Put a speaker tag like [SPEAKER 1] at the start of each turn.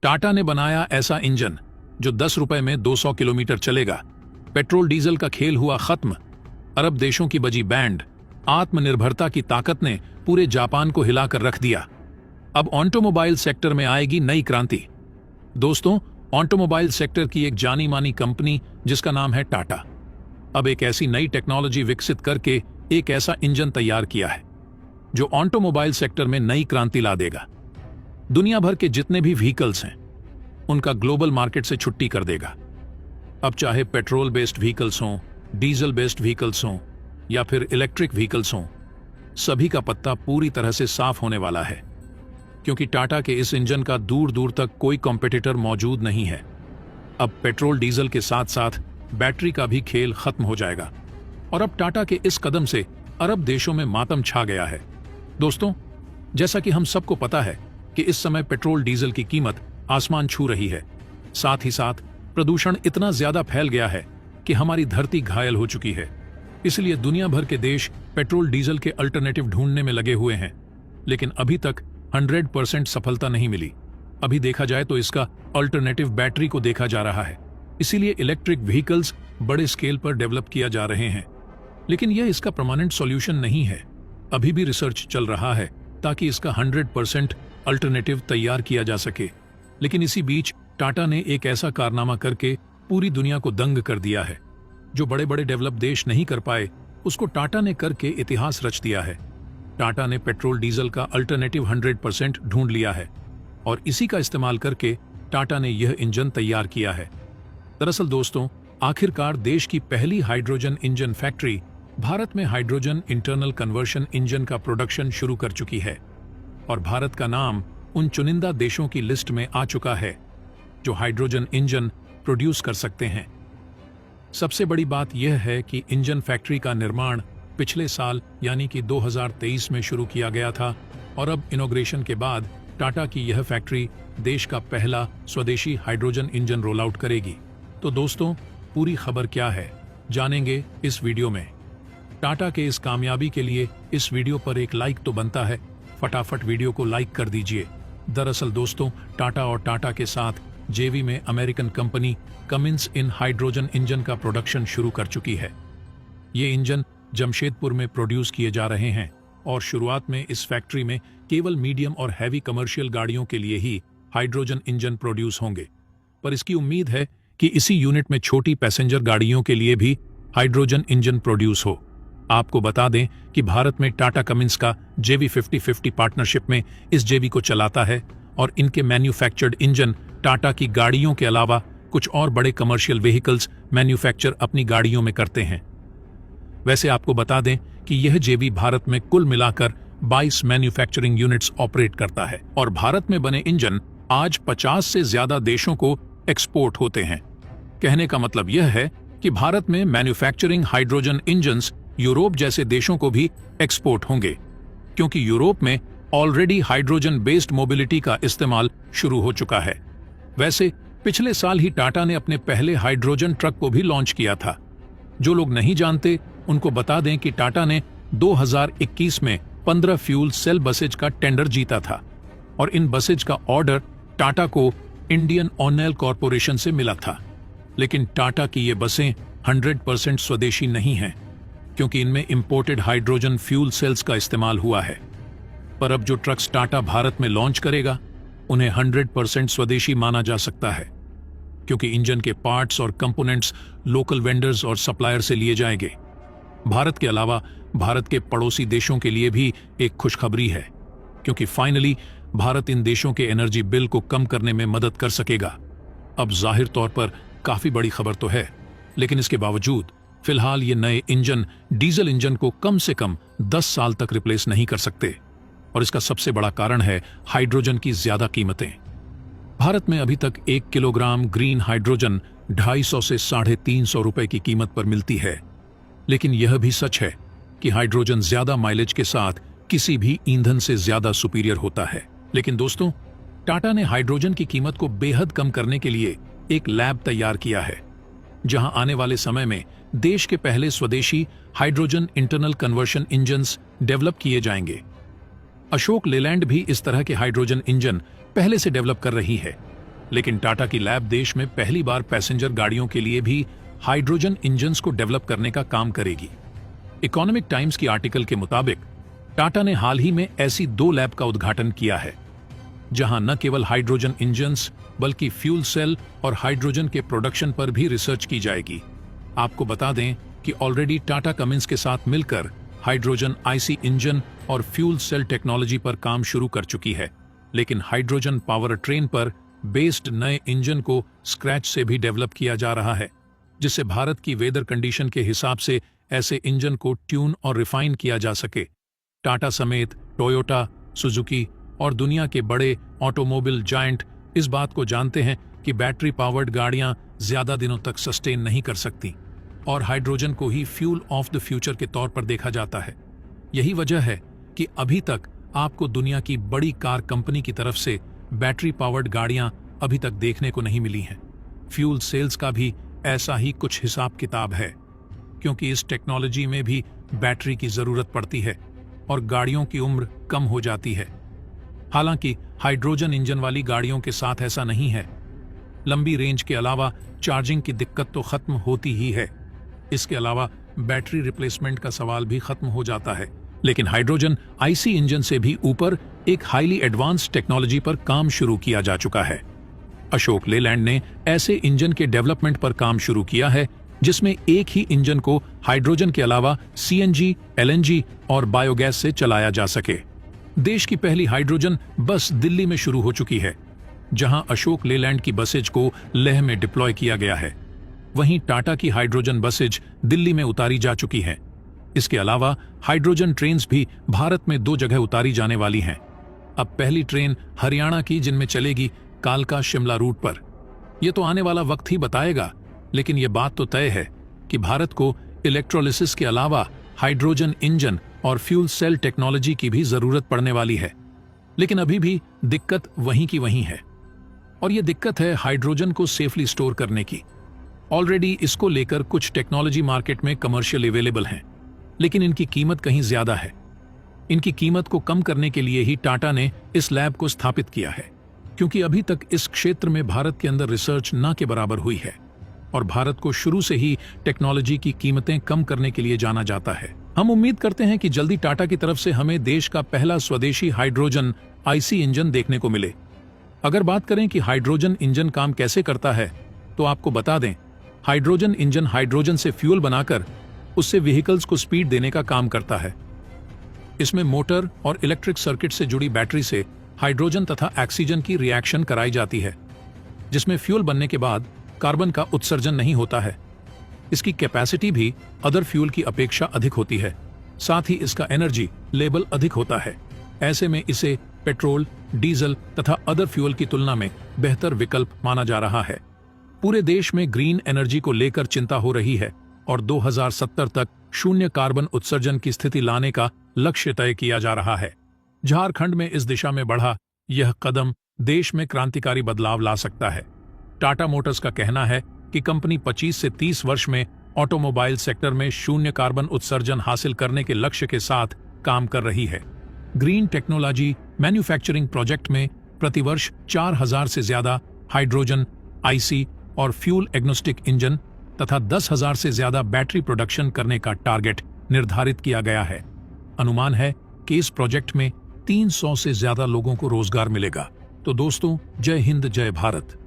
[SPEAKER 1] टाटा ने बनाया ऐसा इंजन जो 10 रुपए में 200 किलोमीटर चलेगा। पेट्रोल डीजल का खेल हुआ खत्म। अरब देशों की बजी बैंड। आत्मनिर्भरता की ताकत ने पूरे जापान को हिलाकर रख दिया। अब ऑटोमोबाइल सेक्टर में आएगी नई क्रांति। दोस्तों, ऑटोमोबाइल सेक्टर की एक जानी मानी कंपनी जिसका नाम है टाटा, अब एक ऐसी नई टेक्नोलॉजी विकसित करके एक ऐसा इंजन तैयार किया है जो ऑटोमोबाइल सेक्टर में नई क्रांति ला देगा। दुनिया भर के जितने भी व्हीकल्स हैं उनका ग्लोबल मार्केट से छुट्टी कर देगा। अब चाहे पेट्रोल बेस्ड व्हीकल्स हों, डीजल बेस्ड व्हीकल्स हों या फिर इलेक्ट्रिक व्हीकल्स हों, सभी का पत्ता पूरी तरह से साफ होने वाला है, क्योंकि टाटा के इस इंजन का दूर दूर तक कोई कॉम्पिटिटर मौजूद नहीं है। अब पेट्रोल डीजल के साथ साथ बैटरी का भी खेल खत्म हो जाएगा और अब टाटा के इस कदम से अरब देशों में मातम छा गया है। दोस्तों, जैसा कि हम सबको पता है कि इस समय पेट्रोल डीजल की कीमत आसमान छू रही है, साथ ही साथ प्रदूषण इतना ज्यादा फैल गया है कि हमारी धरती घायल हो चुकी है। इसलिए दुनिया भर के देश पेट्रोल डीजल के अल्टरनेटिव ढूंढने में लगे हुए हैं, लेकिन अभी तक 100% सफलता नहीं मिली। अभी देखा जाए तो इसका अल्टरनेटिव बैटरी को देखा जा रहा है। इसीलिए इलेक्ट्रिक व्हीकल्स बड़े स्केल पर डेवलप किया जा रहे हैं, लेकिन यह इसका परमानेंट सॉल्यूशन नहीं है। अभी भी रिसर्च चल रहा है ताकि इसका 100% अल्टरनेटिव तैयार किया जा सके। लेकिन इसी बीच टाटा ने एक ऐसा कारनामा करके पूरी दुनिया को दंग कर दिया है। जो बड़े बड़े डेवलप देश नहीं कर पाए, उसको टाटा ने करके इतिहास रच दिया है। टाटा ने पेट्रोल डीजल का अल्टरनेटिव 100% ढूंढ लिया है और इसी का इस्तेमाल करके टाटा ने यह इंजन तैयार किया है। दरअसल दोस्तों, आखिरकार देश की पहली हाइड्रोजन इंजन फैक्ट्री भारत में हाइड्रोजन इंटरनल कन्वर्शन इंजन का प्रोडक्शन शुरू कर चुकी है और भारत का नाम उन चुनिंदा देशों की लिस्ट में आ चुका है जो हाइड्रोजन इंजन प्रोड्यूस कर सकते हैं। सबसे बड़ी बात यह है कि इंजन फैक्ट्री का निर्माण पिछले साल यानी कि 2023 में शुरू किया गया था और अब इनॉग्रेशन के बाद टाटा की यह फैक्ट्री देश का पहला स्वदेशी हाइड्रोजन इंजन रोल आउट करेगी। तो दोस्तों, पूरी खबर क्या है जानेंगे इस वीडियो में। टाटा के इस कामयाबी के लिए इस वीडियो पर एक लाइक तो बनता है, फटाफट वीडियो को लाइक कर दीजिए। दरअसल दोस्तों, टाटा और टाटा के साथ जेवी में अमेरिकन कंपनी कमिंस इन हाइड्रोजन इंजन का प्रोडक्शन शुरू कर चुकी है। ये इंजन जमशेदपुर में प्रोड्यूस किए जा रहे हैं और शुरुआत में इस फैक्ट्री में केवल मीडियम और हैवी कमर्शियल गाड़ियों के लिए ही हाइड्रोजन इंजन प्रोड्यूस होंगे, पर इसकी उम्मीद है कि इसी यूनिट में छोटी पैसेंजर गाड़ियों के लिए भी हाइड्रोजन इंजन प्रोड्यूस हो। आपको बता दें कि भारत में टाटा कमिंस का जेवी 50-50 पार्टनरशिप में इस जेवी को चलाता है और इनके मैन्युफैक्चर्ड इंजन टाटा की गाड़ियों के अलावा कुछ और बड़े कमर्शियल व्हीकल्स मैन्युफैक्चर अपनी गाड़ियों में करते हैं। वैसे आपको बता दें कि यह जेवी भारत में कुल मिलाकर 22 मैन्युफैक्चरिंग यूनिट्स ऑपरेट करता है और भारत में बने इंजन आज 50 से ज्यादा देशों को एक्सपोर्ट होते हैं। कहने का मतलब यह है कि भारत में मैन्युफैक्चरिंग हाइड्रोजन इंजन्स यूरोप जैसे देशों को भी एक्सपोर्ट होंगे, क्योंकि यूरोप में ऑलरेडी हाइड्रोजन बेस्ड मोबिलिटी का इस्तेमाल शुरू हो चुका है। वैसे पिछले साल ही टाटा ने अपने पहले हाइड्रोजन ट्रक को भी लॉन्च किया था। जो लोग नहीं जानते उनको बता दें कि टाटा ने 2021 में 15 फ्यूल सेल बसेज का टेंडर जीता था और इन बसेज का ऑर्डर टाटा को इंडियन ऑयल कॉरपोरेशन से मिला था। लेकिन टाटा की ये बसें 100% स्वदेशी नहीं हैं, क्योंकि इनमें इंपोर्टेड हाइड्रोजन फ्यूल सेल्स का इस्तेमाल हुआ है। पर अब जो ट्रक्स टाटा भारत में लॉन्च करेगा उन्हें 100% स्वदेशी माना जा सकता है, क्योंकि इंजन के पार्ट्स और कंपोनेंट्स लोकल वेंडर्स और सप्लायर से लिए जाएंगे। भारत के अलावा भारत के पड़ोसी देशों के लिए भी एक खुशखबरी है, क्योंकि फाइनली भारत इन देशों के एनर्जी बिल को कम करने में मदद कर सकेगा। अब जाहिर तौर पर काफी बड़ी खबर तो है, लेकिन इसके बावजूद फिलहाल ये नए इंजन डीजल इंजन को कम से कम 10 साल तक रिप्लेस नहीं कर सकते और इसका सबसे बड़ा कारण है हाइड्रोजन की ज्यादा कीमतें। भारत में अभी तक 1 किलोग्राम ग्रीन हाइड्रोजन 250 से 350 रुपए की कीमत पर मिलती है। लेकिन यह भी सच है कि हाइड्रोजन ज्यादा माइलेज के साथ किसी भी ईंधन से ज्यादा सुपीरियर होता है। लेकिन दोस्तों, टाटा ने हाइड्रोजन की कीमत को बेहद कम करने के लिए एक लैब तैयार किया है, जहां आने वाले समय में देश के पहले स्वदेशी hydrogen internal conversion engines develop किए जाएंगे। अशोक लेलैंड भी इस तरह के हाइड्रोजन इंजन पहले से डेवलप कर रही है लेकिन टाटा की लैब देश में पहली बार पैसेंजर गाड़ियों के लिए भी हाइड्रोजन इंजन्स को डेवलप करने का काम करेगी। इकोनॉमिक टाइम्स की आर्टिकल के मुताबिक टाटा ने हाल ही में ऐसी 2 लैब का उद्घाटन किया है जहां न केवल हाइड्रोजन इंजन्स बल्कि फ्यूल सेल और हाइड्रोजन के प्रोडक्शन पर भी रिसर्च की जाएगी। आपको बता दें कि ऑलरेडी टाटा कमिंस के साथ मिलकर हाइड्रोजन आईसी इंजन और फ्यूल सेल टेक्नोलॉजी पर काम शुरू कर चुकी है, लेकिन हाइड्रोजन पावर ट्रेन पर बेस्ड नए इंजन को स्क्रैच से भी डेवलप किया जा रहा है, जिससे भारत की वेदर कंडीशन के हिसाब से ऐसे इंजन को ट्यून और रिफाइन किया जा सके। टाटा समेत टोयोटा, सुजुकी और दुनिया के बड़े ऑटोमोबाइल जायंट इस बात को जानते हैं कि बैटरी पावर्ड गाड़ियां ज्यादा दिनों तक सस्टेन नहीं कर सकती और हाइड्रोजन को ही फ्यूल ऑफ द फ्यूचर के तौर पर देखा जाता है। यही वजह है कि अभी तक आपको दुनिया की बड़ी कार कंपनी की तरफ से बैटरी पावर्ड गाड़ियां अभी तक देखने को नहीं मिली हैं। फ्यूल सेल्स का भी ऐसा ही कुछ हिसाब किताब है, क्योंकि इस टेक्नोलॉजी में भी बैटरी की जरूरत पड़ती है और गाड़ियों की उम्र कम हो जाती है। हालांकि हाइड्रोजन इंजन वाली गाड़ियों के साथ ऐसा नहीं है। लंबी रेंज के अलावा चार्जिंग की दिक्कत तो खत्म होती ही है, इसके अलावा बैटरी रिप्लेसमेंट का सवाल भी खत्म हो जाता है। लेकिन हाइड्रोजन आईसी इंजन से भी ऊपर एक हाईली एडवांस टेक्नोलॉजी पर काम शुरू किया जा चुका है। अशोक लेलैंड ने ऐसे इंजन के डेवलपमेंट पर काम शुरू किया है जिसमें एक ही इंजन को हाइड्रोजन के अलावा सीएनजी, एलएनजी और बायोगैस से चलाया जा सके। देश की पहली हाइड्रोजन बस दिल्ली में शुरू हो चुकी है, जहां अशोक लेलैंड की बसेज को लेह में डिप्लॉय किया गया है। वहीं टाटा की हाइड्रोजन बसेज दिल्ली में उतारी जा चुकी हैं। इसके अलावा हाइड्रोजन ट्रेन्स भी भारत में 2 जगह उतारी जाने वाली हैं। अब पहली ट्रेन हरियाणा की जिनमें चलेगी कालका शिमला रूट पर। यह तो आने वाला वक्त ही बताएगा, लेकिन यह बात तो तय है कि भारत को इलेक्ट्रोलिसिस के अलावा हाइड्रोजन इंजन और फ्यूल सेल टेक्नोलॉजी की भी जरूरत पड़ने वाली है। लेकिन अभी भी दिक्कत वहीं की वहीं है, और यह दिक्कत है हाइड्रोजन को सेफली स्टोर करने की। ऑलरेडी इसको लेकर कुछ टेक्नोलॉजी मार्केट में कमर्शियल अवेलेबल हैं, लेकिन इनकी कीमत कहीं ज्यादा है। इनकी कीमत को कम करने के लिए ही टाटा ने इस लैब को स्थापित किया है, क्योंकि अभी तक इस क्षेत्र में भारत के अंदर रिसर्च ना के बराबर हुई है और भारत को शुरू से ही टेक्नोलॉजी की कीमतें कम करने के लिए जाना जाता है। हम उम्मीद करते हैं कि जल्दी टाटा की तरफ से हमें देश का पहला स्वदेशी हाइड्रोजन आईसी इंजन देखने को मिले। अगर बात करें कि हाइड्रोजन इंजन काम कैसे करता है, तो आपको बता दें, हाइड्रोजन इंजन हाइड्रोजन से फ्यूल बनाकर उससे व्हीकल्स को स्पीड देने का काम करता है। इसमें मोटर और इलेक्ट्रिक सर्किट से जुड़ी बैटरी से हाइड्रोजन तथा ऑक्सीजन की रिएक्शन कराई जाती है, जिसमें फ्यूल बनने के बाद कार्बन का उत्सर्जन नहीं होता है। इसकी कैपेसिटी भी अदर फ्यूल की अपेक्षा अधिक होती है, साथ ही इसका एनर्जी लेवल अधिक होता है। ऐसे में इसे पेट्रोल, डीजल तथा अदर फ्यूल की तुलना में बेहतर विकल्प माना जा रहा है। पूरे देश में ग्रीन एनर्जी को लेकर चिंता हो रही है और 2070 तक शून्य कार्बन उत्सर्जन की स्थिति लाने का लक्ष्य तय किया जा रहा है। झारखंड में इस दिशा में बढ़ा यह कदम देश में क्रांतिकारी बदलाव ला सकता है। टाटा मोटर्स का कहना है कि कंपनी 25 से 30 वर्ष में ऑटोमोबाइल सेक्टर में शून्य कार्बन उत्सर्जन हासिल करने के लक्ष्य के साथ काम कर रही है। ग्रीन टेक्नोलॉजी मैन्युफैक्चरिंग प्रोजेक्ट में प्रतिवर्ष 4000 से ज्यादा हाइड्रोजन, आईसी और फ्यूल एग्नोस्टिक इंजन तथा 10,000 से ज्यादा बैटरी प्रोडक्शन करने का टारगेट निर्धारित किया गया है। अनुमान है कि इस प्रोजेक्ट में 300 से ज्यादा लोगों को रोजगार मिलेगा। तो दोस्तों, जय हिंद, जय भारत।